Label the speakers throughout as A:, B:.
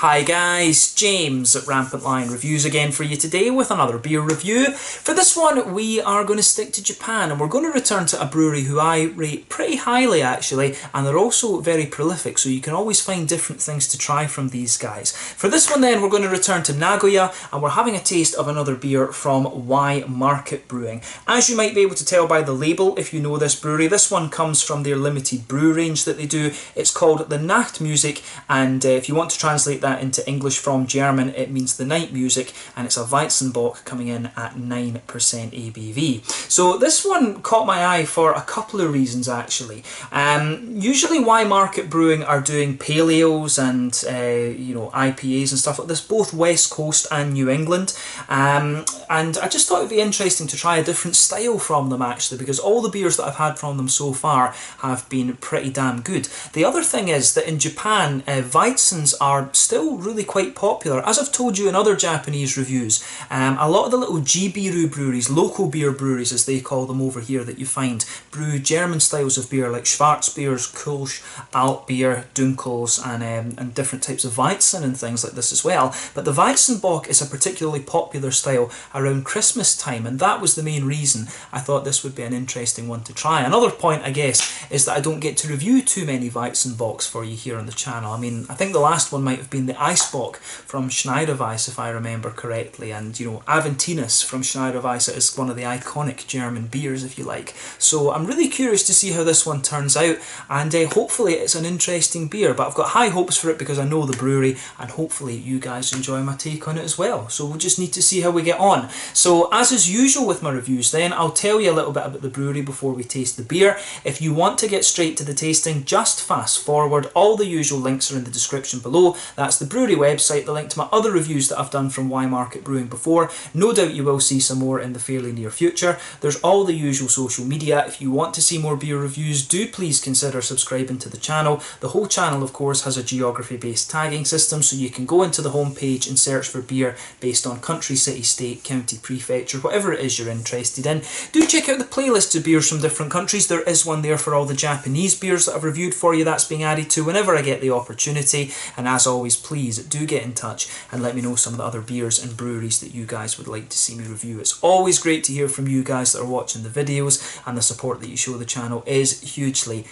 A: Hi guys, James at RampantLionReviews again for you today with another beer review. For this one we are going to stick to Japan and we're going to return to a brewery who I rate pretty highly actually, and they're also very prolific, so you can always find different things to try from these guys. For this one then we're going to return to Nagoya and we're having a taste of another beer from Y Market Brewing. As you might be able to tell by the label if you know this brewery, this one comes from their limited brew range that they do. It's called the Nachtmusik, and if you want to translate that into English from German, it means the night music, and it's a Weizenbock coming in at 9% ABV. So this one caught my eye for a couple of reasons actually. Usually Y Market Brewing are doing pale ales and IPAs and stuff like this, both West Coast and New England, and I just thought it would be interesting to try a different style from them actually, because all the beers that I've had from them so far have been pretty damn good. The other thing is that in Japan, Weizens are still really quite popular. As I've told you in other Japanese reviews, a lot of the little G-Biru breweries, local beer breweries as they call them over here, that you find brew German styles of beer like Schwarzbiers, Kölsch, Altbier, Dunkels, and different types of Weizen and things like this as well. But the Weizenbock is a particularly popular style around Christmas time, and that was the main reason I thought this would be an interesting one to try. Another point, I guess, is that I don't get to review too many Weizenbocks for you here on the channel. I mean, I think the last one might have been the Eisbock from Schneiderweiss, if I remember correctly, and Aventinus from Schneiderweiss is one of the iconic German beers, if you like. So I'm really curious to see how this one turns out, and hopefully it's an interesting beer, but I've got high hopes for it because I know the brewery, and hopefully you guys enjoy my take on it as well. So we'll just need to see how we get on. So as is usual with my reviews then, I'll tell you a little bit about the brewery before we taste the beer. If you want to get straight to the tasting, just fast forward. All the usual links are in the description below. That's the brewery website, the link to my other reviews that I've done from Y Market Brewing before. No doubt you will see some more in the fairly near future. There's all the usual social media. If you want to see more beer reviews, do please consider subscribing to the channel. The whole channel, of course, has a geography-based tagging system, so you can go into the homepage and search for beer based on country, city, state, county, prefecture, whatever it is you're interested in. Do check out the playlist of beers from different countries. There is one there for all the Japanese beers that I've reviewed for you. That's being added to whenever I get the opportunity. And as always, please do get in touch and let me know some of the other beers and breweries that you guys would like to see me review. It's always great to hear from you guys that are watching the videos, and the support that you show the channel is hugely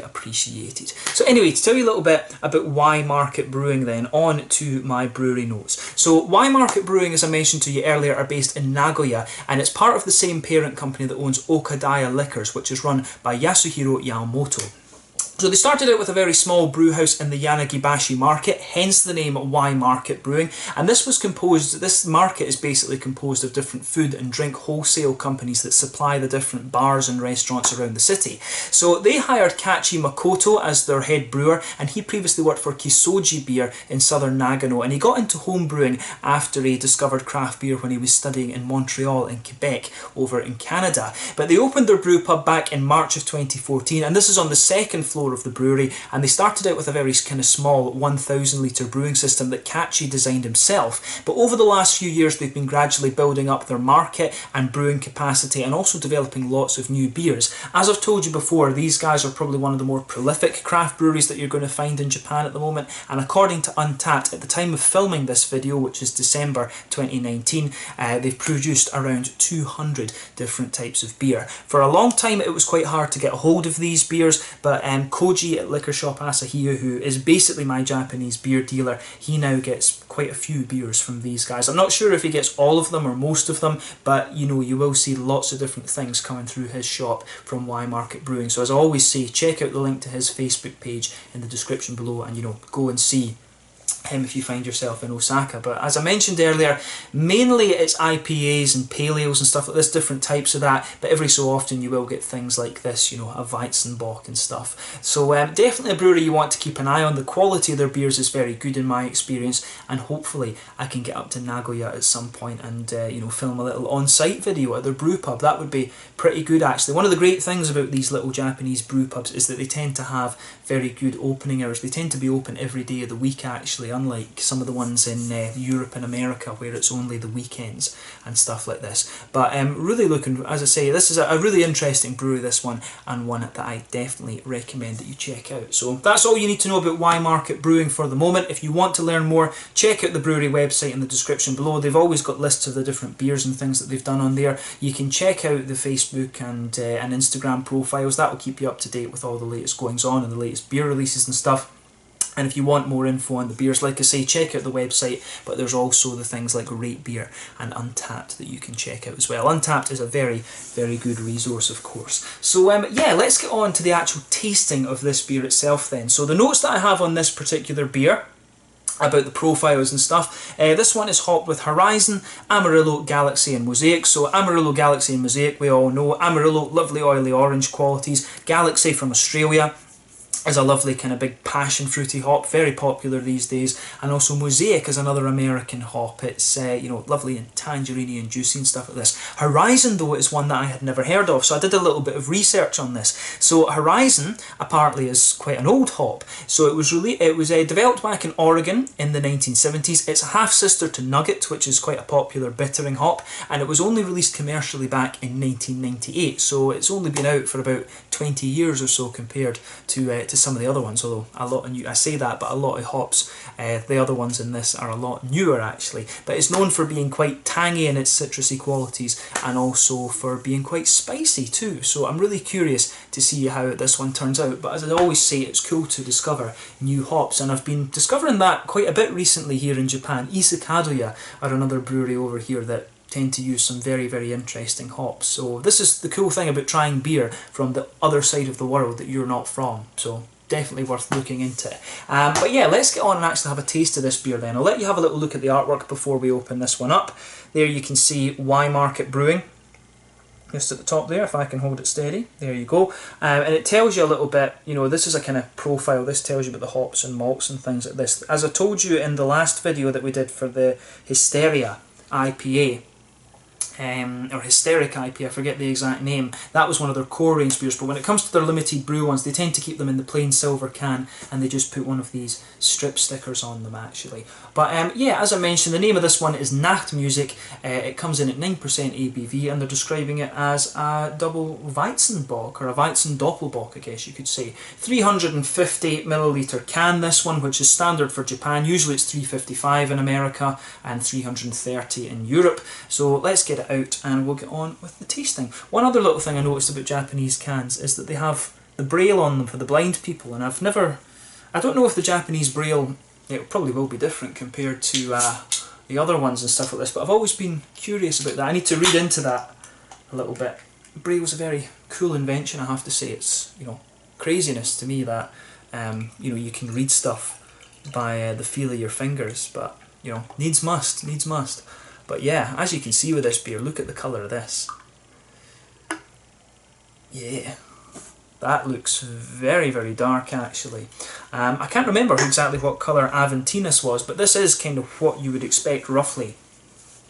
A: appreciated. So anyway, to tell you a little bit about Y Market Brewing then, on to my brewery notes. So Y Market Brewing, as I mentioned to you earlier, are based in Nagoya, and it's part of the same parent company that owns Okadaya Liquors, which is run by Yasuhiro Yamamoto. So they started out with a very small brew house in the Yanagibashi market, hence the name Y Market Brewing, and this market is basically composed of different food and drink wholesale companies that supply the different bars and restaurants around the city. So they hired Kachi Makoto as their head brewer, and he previously worked for Kisoji Beer in southern Nagano, and he got into home brewing after he discovered craft beer when he was studying in Montreal and Quebec over in Canada. But they opened their brew pub back in March of 2014, and this is on the second floor of the brewery, and they started out with a very kind of small 1,000 litre brewing system that Kachi designed himself. But over the last few years they've been gradually building up their market and brewing capacity, and also developing lots of new beers. As I've told you before, these guys are probably one of the more prolific craft breweries that you're going to find in Japan at the moment, and according to Untappd, at the time of filming this video, which is December 2019, they've produced around 200 different types of beer. For a long time it was quite hard to get a hold of these beers, but Koji at Liquor Shop Asahiya, who is basically my Japanese beer dealer, he now gets quite a few beers from these guys. I'm not sure if he gets all of them or most of them, but you will see lots of different things coming through his shop from Y Market Brewing. So as I always say, check out the link to his Facebook page in the description below, and go and see him if you find yourself in Osaka. But as I mentioned earlier, mainly it's IPAs and pale ales and stuff like this, different types of that, but every so often you will get things like this, a Weizenbock and stuff. So definitely a brewery you want to keep an eye on. The quality of their beers is very good in my experience, and hopefully I can get up to Nagoya at some point and film a little on-site video at their brew pub. That would be pretty good actually. One of the great things about these little Japanese brew pubs is that they tend to have very good opening hours. They tend to be open every day of the week actually, unlike some of the ones in Europe and America where it's only the weekends and stuff like this. But really looking, as I say, this is a really interesting brewery, this one, and one that I definitely recommend that you check out. So that's all you need to know about Waymarket Brewing for the moment. If you want to learn more, check out the brewery website in the description below. They've always got lists of the different beers and things that they've done on there. You can check out the Facebook and Instagram profiles. That will keep you up to date with all the latest goings on and the latest beer releases and stuff. And if you want more info on the beers, like I say, check out the website, but there's also the things like Rate Beer and Untappd that you can check out as well. Untappd is a very, very good resource, of course. So yeah, let's get on to the actual tasting of this beer itself then. So the notes that I have on this particular beer about the profiles and stuff. This one is hopped with Horizon, Amarillo, Galaxy and Mosaic. So Amarillo, Galaxy and Mosaic, we all know. Amarillo, lovely oily orange qualities. Galaxy from Australia is a lovely kind of big passion fruity hop, very popular these days. And also Mosaic is another American hop. It's you know, lovely and tangerine and juicy and stuff like this. Horizon though is one that I had never heard of, so I did a little bit of research on this. So Horizon apparently is quite an old hop. So it was developed back in Oregon in the 1970s. It's a half sister to Nugget, which is quite a popular bittering hop, and it was only released commercially back in 1998. So it's only been out for about 20 years or so compared to some of the other ones, although a lot of new, I say that, but a lot of hops, the other ones in this are a lot newer actually. But it's known for being quite tangy in its citrusy qualities and also for being quite spicy too. So I'm really curious to see how this one turns out. But as I always say, it's cool to discover new hops, and I've been discovering that quite a bit recently here in Japan. Isekadoya are another brewery over here that tend to use some very, very interesting hops. So this is the cool thing about trying beer from the other side of the world that you're not from. So definitely worth looking into. But yeah, let's get on and actually have a taste of this beer then. I'll let you have a little look at the artwork before we open this one up. There you can see Waymarket Brewing just at the top there, if I can hold it steady. There you go. And it tells you a little bit, you know, this is a kind of profile. This tells you about the hops and malts and things like this. As I told you in the last video that we did for the Hysteria IPA, or Hysteric IPA, I forget the exact name. That was one of their core range beers, but when it comes to their limited brew ones, they tend to keep them in the plain silver can, and they just put one of these strip stickers on them actually. But yeah, as I mentioned, the name of this one is Nachtmusik. It comes in at 9% ABV, and they're describing it as a double Weizenbock, or a Weizen Doppelbock, I guess you could say. 350 milliliter can, this one, which is standard for Japan. Usually it's 355 in America and 330 in Europe. So let's get it out and we'll get on with the tasting. One other little thing I noticed about Japanese cans is that they have the braille on them for the blind people, and I don't know if the Japanese braille, it probably will be different compared to the other ones and stuff like this, but I've always been curious about that. I need to read into that a little bit. Braille's a very cool invention, I have to say. It's, you know, craziness to me that you know, you can read stuff by the feel of your fingers, but you know, needs must. But yeah, as you can see with this beer, look at the colour of this. Yeah, that looks very, very dark actually. I can't remember exactly what colour Aventinus was, but this is kind of what you would expect roughly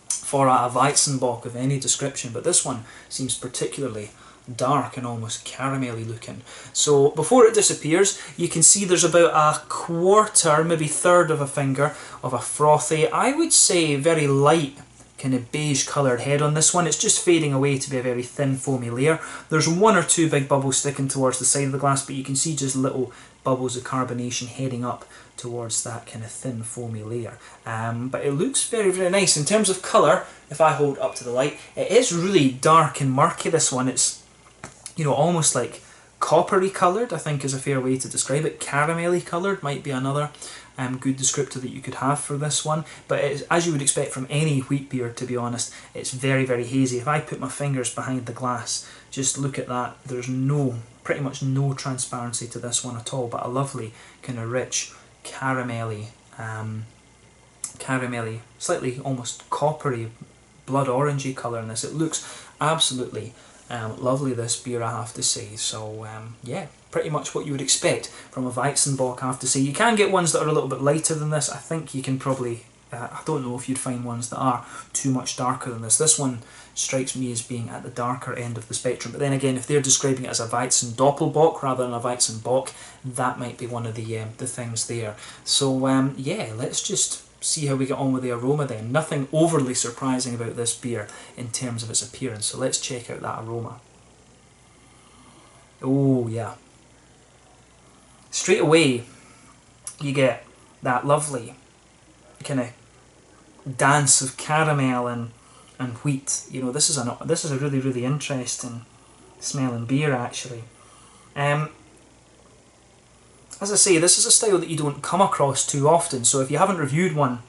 A: for a Weizenbock of any description, but this one seems particularly dark and almost caramelly looking. So before it disappears, you can see there's about a quarter, maybe third of a finger of a frothy, I would say very light kind of beige coloured head on this one. It's just fading away to be a very thin foamy layer. There's one or two big bubbles sticking towards the side of the glass, but you can see just little bubbles of carbonation heading up towards that kind of thin foamy layer. But it looks very, very nice. In terms of colour, if I hold up to the light, it is really dark and murky, this one. It's, you know, almost like coppery coloured, I think is a fair way to describe it. Caramelly coloured might be another good descriptor that you could have for this one. But it's, as you would expect from any wheat beer, to be honest, it's very, very hazy. If I put my fingers behind the glass, just look at that, there's pretty much no transparency to this one at all, but a lovely kind of rich caramelly, slightly almost coppery, blood orangey colour in this. It looks absolutely lovely, this beer, I have to say. So yeah, pretty much what you would expect from a Weizenbock, I have to say. You can get ones that are a little bit lighter than this. I think you can probably I don't know if you'd find ones that are too much darker than this. This one strikes me as being at the darker end of the spectrum. But then again, if they're describing it as a Weizen Doppelbock rather than a Weizenbock, that might be one of the things there. So yeah, let's just see how we get on with the aroma then. Nothing overly surprising about this beer in terms of its appearance. So let's check out that aroma. Oh yeah. Straight away, you get that lovely kind of dance of caramel and wheat. You know, this is a really, really interesting smelling beer actually. As I say, this is a style that you don't come across too often, so if you haven't reviewed one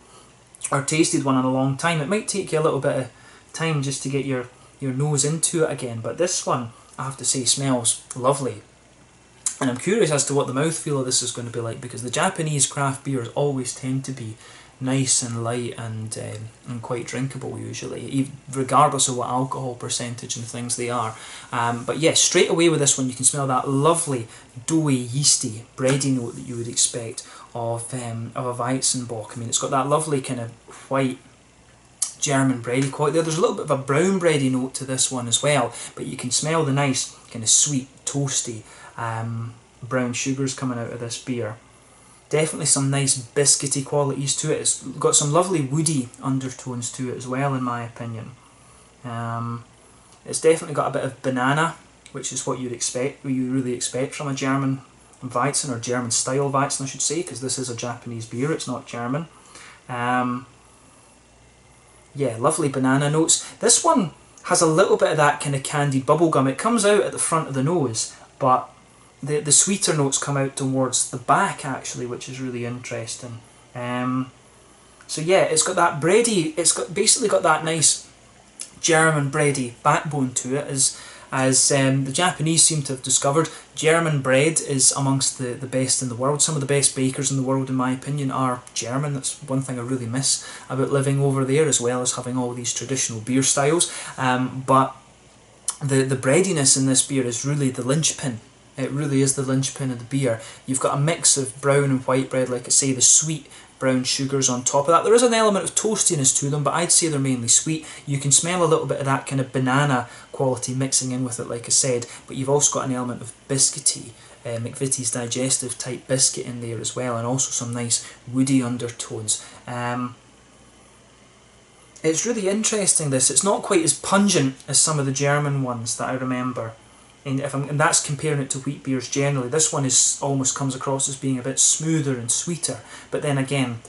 A: or tasted one in a long time, it might take you a little bit of time just to get your nose into it again. But this one, I have to say, smells lovely. And I'm curious as to what the mouthfeel of this is going to be like, because the Japanese craft beers always tend to be nice and light and quite drinkable usually, regardless of what alcohol percentage and things they are. But yes, straight away with this one you can smell that lovely doughy, yeasty, bready note that you would expect of a Weizenbock. I mean, it's got that lovely kind of white German bready quality there. There's a little bit of a brown bready note to this one as well, but you can smell the nice kind of sweet, toasty brown sugars coming out of this beer. Definitely some nice biscuity qualities to it. It's got some lovely woody undertones to it as well, in my opinion. It's definitely got a bit of banana, which is what you'd expect, what you really expect from a German Weizen, or German style Weizen I should say, because this is a Japanese beer, it's not German. Yeah, lovely banana notes. This one has a little bit of that kind of candied bubblegum. It comes out at the front of the nose, but the sweeter notes come out towards the back actually, which is really interesting. So yeah, it's got that bready, basically got that nice German bready backbone to it, as the Japanese seem to have discovered. German bread is amongst the best in the world. Some of the best bakers in the world, in my opinion, are German. That's one thing I really miss about living over there, as well as having all these traditional beer styles. But the breadiness in this beer is really the linchpin. It really is the linchpin of the beer. You've got a mix of brown and white bread, like I say, the sweet brown sugars on top of that. There is an element of toastiness to them, but I'd say they're mainly sweet. You can smell a little bit of that kind of banana quality mixing in with it, like I said, but you've also got an element of biscuity, McVitie's digestive type biscuit in there as well, and also some nice woody undertones. It's really interesting, this. It's not quite as pungent as some of the German ones that I remember. And that's comparing it to wheat beers generally. This one almost comes across as being a bit smoother and sweeter. But then again,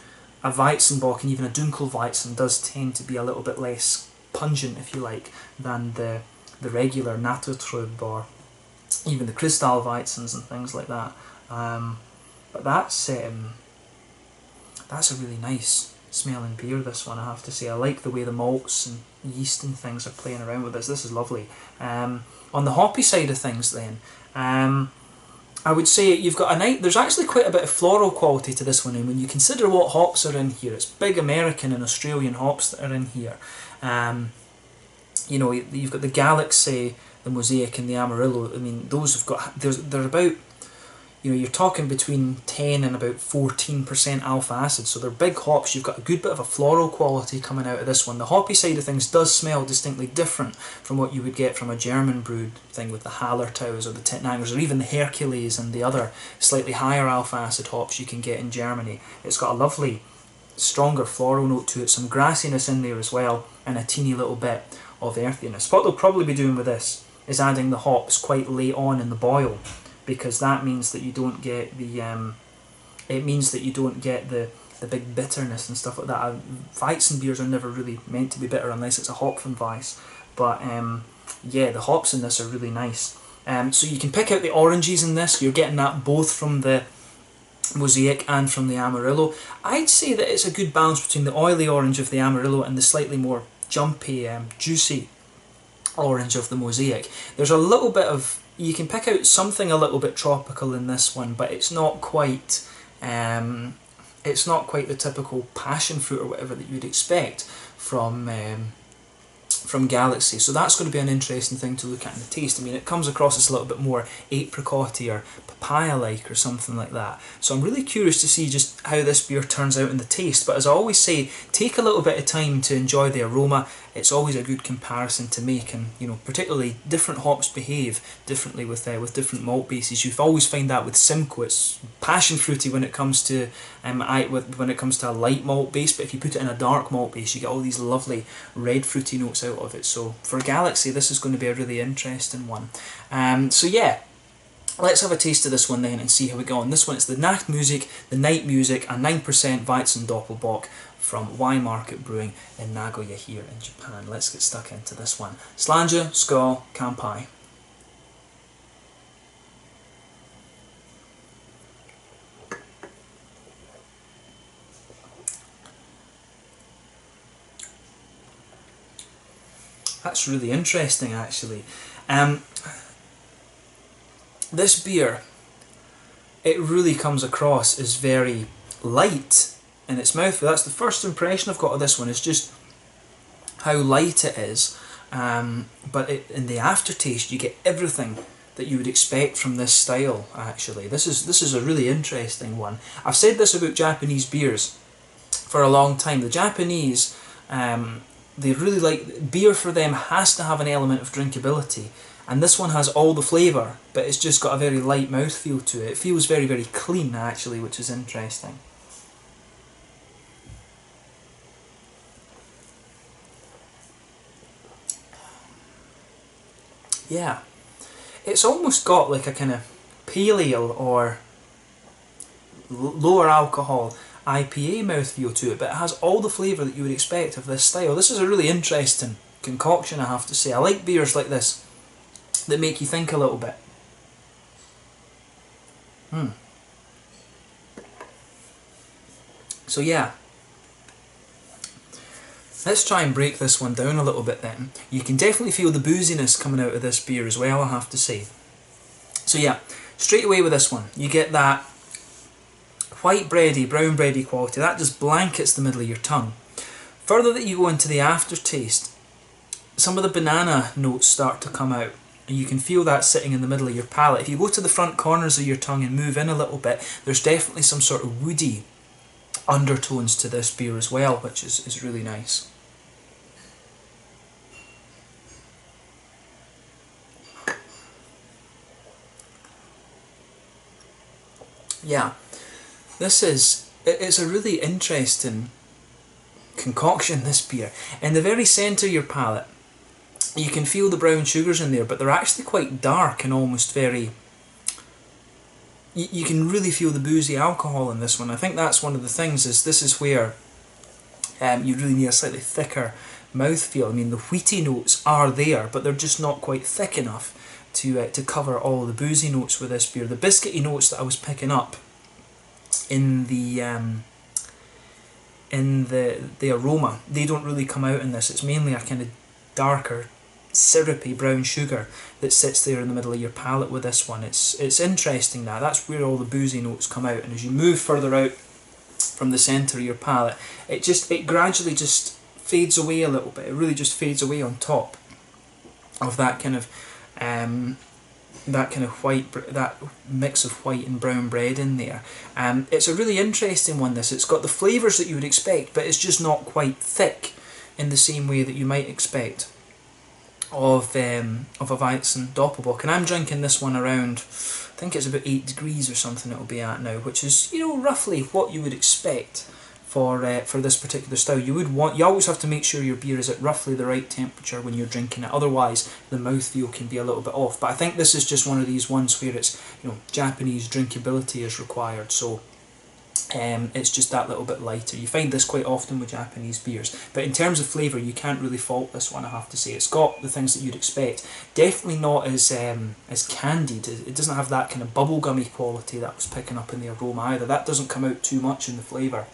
A: a Weizenbock and even a Dunkelweizen does tend to be a little bit less pungent, if you like, than the regular Nachtmusik or even the Kristallweizens and things like that. But that's a really nice smelling beer, this one, I have to say. I like the way the malts and yeast and things are playing around with this. This is lovely. On the hoppy side of things then, I would say you've got there's actually quite a bit of floral quality to this one, and when you consider what hops are in here, it's big American and Australian hops that are in here. You know, you've got the Galaxy, the Mosaic and the Amarillo. I mean, those have got, they're about, you know, you're talking between 10 and about 14% alpha acid, so they're big hops. You've got a good bit of a floral quality coming out of this one. The hoppy side of things does smell distinctly different from what you would get from a German brewed thing with the Hallertaus or the Tettnangers or even the Hercules and the other slightly higher alpha acid hops you can get in Germany. It's got a lovely, stronger floral note to it, some grassiness in there as well, and a teeny little bit of earthiness. What they'll probably be doing with this is adding the hops quite late on in the boil, because that means that you don't get the the big bitterness and stuff like that. Weizen beers are never really meant to be bitter unless it's a Hopfenweiss, but yeah, the hops in this are really nice. So you can pick out the oranges in this. You're getting that both from the Mosaic and from the Amarillo. I'd say that it's a good balance between the oily orange of the Amarillo and the slightly more jumpy, juicy orange of the Mosaic. There's a little bit of, you can pick out something a little bit tropical in this one, but it's not quite the typical passion fruit or whatever that you'd expect from from Galaxy, so that's going to be an interesting thing to look at in the taste. I mean, it comes across as a little bit more apricotty or papaya-like or something like that. So I'm really curious to see just how this beer turns out in the taste. But as I always say, take a little bit of time to enjoy the aroma. It's always a good comparison to make, and you know, particularly different hops behave differently with different malt bases. You always find that with Simcoe, it's passion fruity when it comes to when it comes to a light malt base, but if you put it in a dark malt base, you get all these lovely red fruity notes out of it. So for Galaxy, this is going to be a really interesting one. So yeah. Let's have a taste of this one then and see how we go on. This one is the Nachtmusik, the Night Music, a 9% Weizenbock from Weizenbock Brewing in Nagoya here in Japan. Let's get stuck into this one. Slanja, Skål, Kampai. That's really interesting, actually. This beer, it really comes across as very light in its mouthfeel. That's the first impression I've got of this one, is just how light it is. But in the aftertaste, you get everything that you would expect from this style, actually. This is a really interesting one. I've said this about Japanese beers for a long time. The Japanese, they really like, beer for them has to have an element of drinkability. And this one has all the flavour, but it's just got a very light mouthfeel to it. It feels very, very clean, actually, which is interesting. Yeah. It's almost got like a kind of pale ale or lower alcohol IPA mouthfeel to it, but it has all the flavour that you would expect of this style. This is a really interesting concoction, I have to say. I like beers like this that make you think a little bit. So yeah, let's try and break this one down a little bit then. You can definitely feel the booziness coming out of this beer as well, I have to say. So yeah, straight away with this one, you get that white bready, brown bready quality. That just blankets the middle of your tongue. Further that you go into the aftertaste, some of the banana notes start to come out. And you can feel that sitting in the middle of your palate. If you go to the front corners of your tongue and move in a little bit, there's definitely some sort of woody undertones to this beer as well, which is really nice. Yeah, it's a really interesting concoction, this beer. In the very centre of your palate, you can feel the brown sugars in there, but they're actually quite dark and almost very... You can really feel the boozy alcohol in this one. I think that's one of the things, is this is where you really need a slightly thicker mouthfeel. I mean, the wheaty notes are there, but they're just not quite thick enough to cover all the boozy notes with this beer. The biscuity notes that I was picking up in the aroma, they don't really come out in this. It's mainly a kind of darker, syrupy brown sugar that sits there in the middle of your palate with this one. It's interesting that. That's where all the boozy notes come out, and as you move further out from the centre of your palate, it gradually just fades away a little bit. It really just fades away on top of that kind of white, that mix of white and brown bread in there. It's a really interesting one, this. It's got the flavours that you would expect, but it's just not quite thick in the same way that you might expect of a Weizen Doppelbock. And I'm drinking this one around, I think it's about 8 degrees or something it'll be at now, which is, you know, roughly what you would expect for this particular style. You always have to make sure your beer is at roughly the right temperature when you're drinking it, otherwise the mouthfeel can be a little bit off. But I think this is just one of these ones where it's, you know, Japanese drinkability is required, so it's just that little bit lighter. You find this quite often with Japanese beers, but in terms of flavour, you can't really fault this one, I have to say. It's got the things that you'd expect. Definitely not as candied. It doesn't have that kind of bubblegummy quality that I was picking up in the aroma either. That doesn't come out too much in the flavour.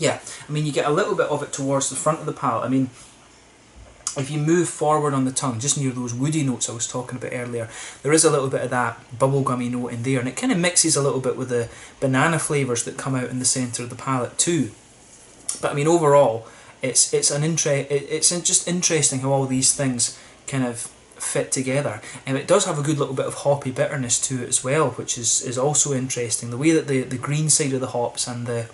A: Yeah, I mean, you get a little bit of it towards the front of the palate. I mean, if you move forward on the tongue, just near those woody notes I was talking about earlier, there is a little bit of that bubblegummy note in there, and it kind of mixes a little bit with the banana flavours that come out in the centre of the palate too. But I mean, overall, it's just interesting how all these things kind of fit together, and it does have a good little bit of hoppy bitterness to it as well, which is also interesting. The way that the green side of the hops and the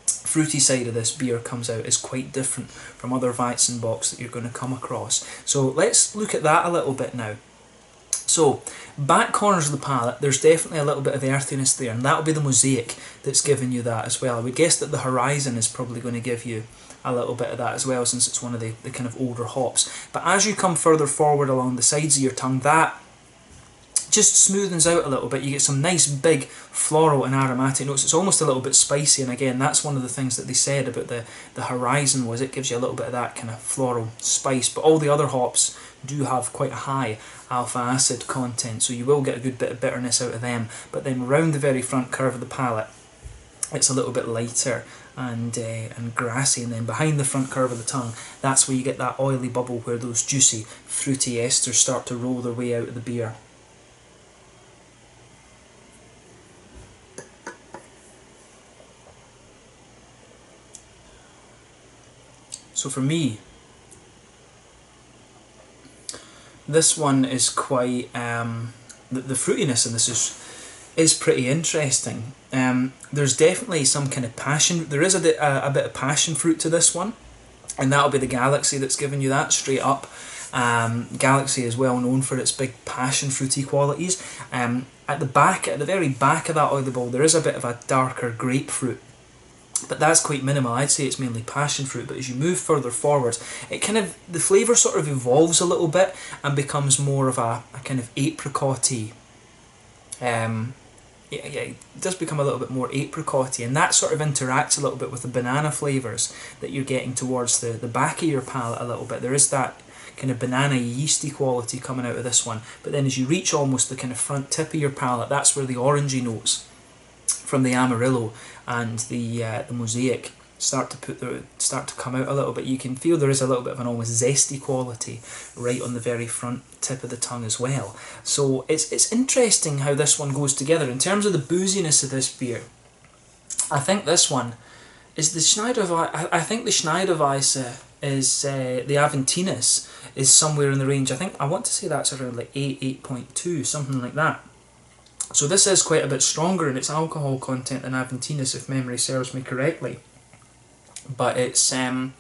A: fruity side of this beer comes out is quite different from other Weizenbocks that you're going to come across. So let's look at that a little bit now. So, back corners of the palate, there's definitely a little bit of earthiness there, and that'll be the Mosaic that's giving you that as well. I would guess that the Horizon is probably going to give you a little bit of that as well, since it's one of the kind of older hops. But as you come further forward along the sides of your tongue, that just smoothens out a little bit. You get some nice big floral and aromatic notes. It's almost a little bit spicy, and again, that's one of the things that they said about the Horizon, was it gives you a little bit of that kind of floral spice. But all the other hops do have quite a high alpha acid content, so you will get a good bit of bitterness out of them. But then around the very front curve of the palate, it's a little bit lighter and grassy, and then behind the front curve of the tongue, that's where you get that oily bubble where those juicy fruity esters start to roll their way out of the beer. So for me, this one is quite, the fruitiness in this is pretty interesting. There's definitely some kind of passion, there is a bit of passion fruit to this one, and that'll be the Galaxy that's giving you that straight up. Galaxy is well known for its big passion fruity qualities. At the very back of that oily bowl, there is a bit of a darker grapefruit, but that's quite minimal. I'd say it's mainly passion fruit. But as you move further forward, the flavour sort of evolves a little bit and becomes more of a kind of apricot-y. It does become a little bit more apricot-y, and that sort of interacts a little bit with the banana flavours that you're getting towards the back of your palate a little bit. There is that kind of banana yeasty quality coming out of this one, but then as you reach almost the kind of front tip of your palate, that's where the orangey notes from the Amarillo and the Mosaic start to come out a little bit. You can feel there is a little bit of an almost zesty quality right on the very front tip of the tongue as well. So it's interesting how this one goes together. In terms of the booziness of this beer, I think this one is the Schneiderweiss. I think the Schneiderweiss is the Aventinus is somewhere in the range. I want to say that's around like 8.2, something like that. So this is quite a bit stronger in its alcohol content than Aventinus, if memory serves me correctly. But it's, in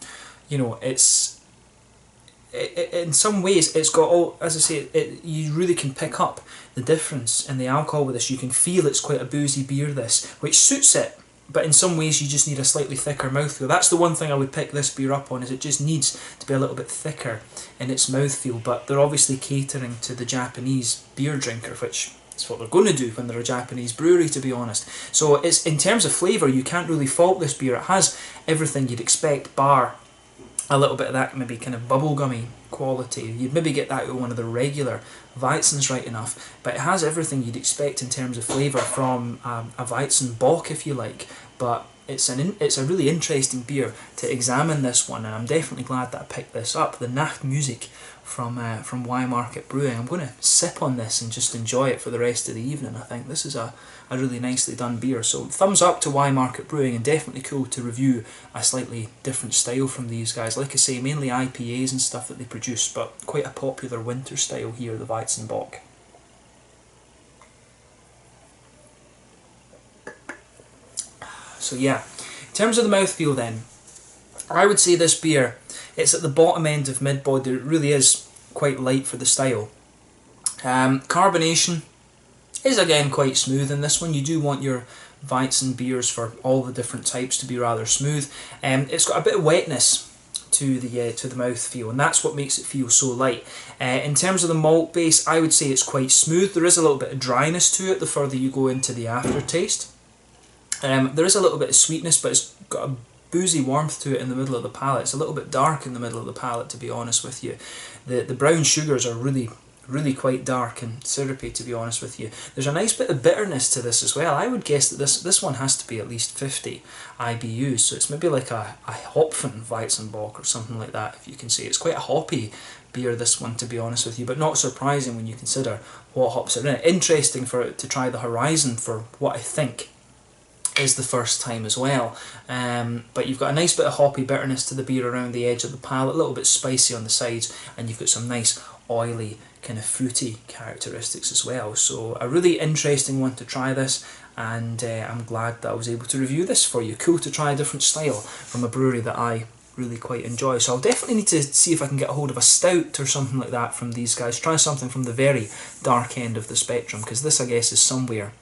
A: some ways, it's got all, as I say, you really can pick up the difference in the alcohol with this. You can feel it's quite a boozy beer, this, which suits it. But in some ways, you just need a slightly thicker mouthfeel. That's the one thing I would pick this beer up on, is it just needs to be a little bit thicker in its mouthfeel. But they're obviously catering to the Japanese beer drinker, which is what they're going to do when they're a Japanese brewery, to be honest. So it's, in terms of flavour, you can't really fault this beer. It has everything you'd expect, bar a little bit of that maybe kind of bubblegummy quality. You'd maybe get that with one of the regular Weizens, right enough, but it has everything you'd expect in terms of flavour from a Weizenbock, if you like. But it's a really interesting beer to examine, this one, and I'm definitely glad that I picked this up. The Nachtmusik from Market Brewing. I'm going to sip on this and just enjoy it for the rest of the evening. I think this is a really nicely done beer. So thumbs up to Market Brewing, and definitely cool to review a slightly different style from these guys. Like I say, mainly IPAs and stuff that they produce, but quite a popular winter style here, the Weizenbock. So yeah, in terms of the mouthfeel then, I would say this beer, it's at the bottom end of mid-body. It really is quite light for the style. Carbonation is again quite smooth in this one. You do want your Weizen beers for all the different types to be rather smooth. It's got a bit of wetness to the mouthfeel, and that's what makes it feel so light. In terms of the malt base, I would say it's quite smooth. There is a little bit of dryness to it the further you go into the aftertaste. There is a little bit of sweetness, but it's got a boozy warmth to it in the middle of the palate. It's a little bit dark in the middle of the palate, to be honest with you. The brown sugars are really really quite dark and syrupy, to be honest with you. There's a nice bit of bitterness to this as well. I would guess that this one has to be at least 50 IBUs, so it's maybe like a Hopfen Weizenbock or something like that, if you can say. It's quite a hoppy beer, this one, to be honest with you, but not surprising when you consider what hops are in it. Interesting for it to try the Horizon for what I think is the first time as well. But you've got a nice bit of hoppy bitterness to the beer around the edge of the palate, a little bit spicy on the sides, and you've got some nice oily kind of fruity characteristics as well. So a really interesting one to try this, and I'm glad that I was able to review this for you. Cool to try a different style from a brewery that I really quite enjoy. So I'll definitely need to see if I can get a hold of a stout or something like that from these guys. Try something from the very dark end of the spectrum, because this, I guess, is somewhere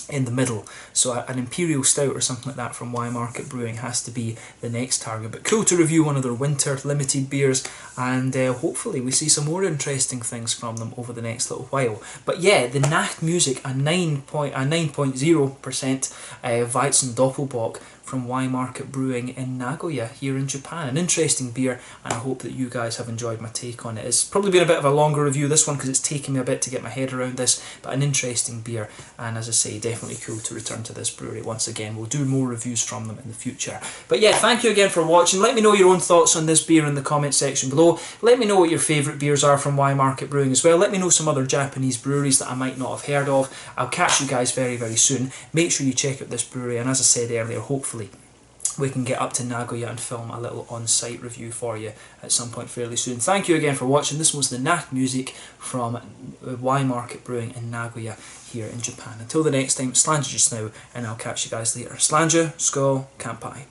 A: in the middle. So an Imperial Stout or something like that from Market Brewing has to be the next target. But cool to review one of their winter limited beers, and hopefully we see some more interesting things from them over the next little while. But yeah, the Nachtmusik, a 9.0% Weizen Doppelbock from Market Brewing in Nagoya here in Japan. An interesting beer, and I hope that you guys have enjoyed my take on it. It's probably been a bit of a longer review, this one, because it's taken me a bit to get my head around this, but an interesting beer, and as I say, definitely cool to return to this brewery once again. We'll do more reviews from them in the future. But yeah, thank you again for watching. Let me know your own thoughts on this beer in the comment section below. Let me know what your favourite beers are from Market Brewing as well. Let me know some other Japanese breweries that I might not have heard of. I'll catch you guys very, very soon. Make sure you check out this brewery, and as I said earlier, hopefully we can get up to Nagoya and film a little on-site review for you at some point fairly soon. Thank you again for watching. This was the Nachtmusik from Market Brewing in Nagoya here in Japan. Until the next time, Slanja just now, and I'll catch you guys later. Slanja, skål, kanpai.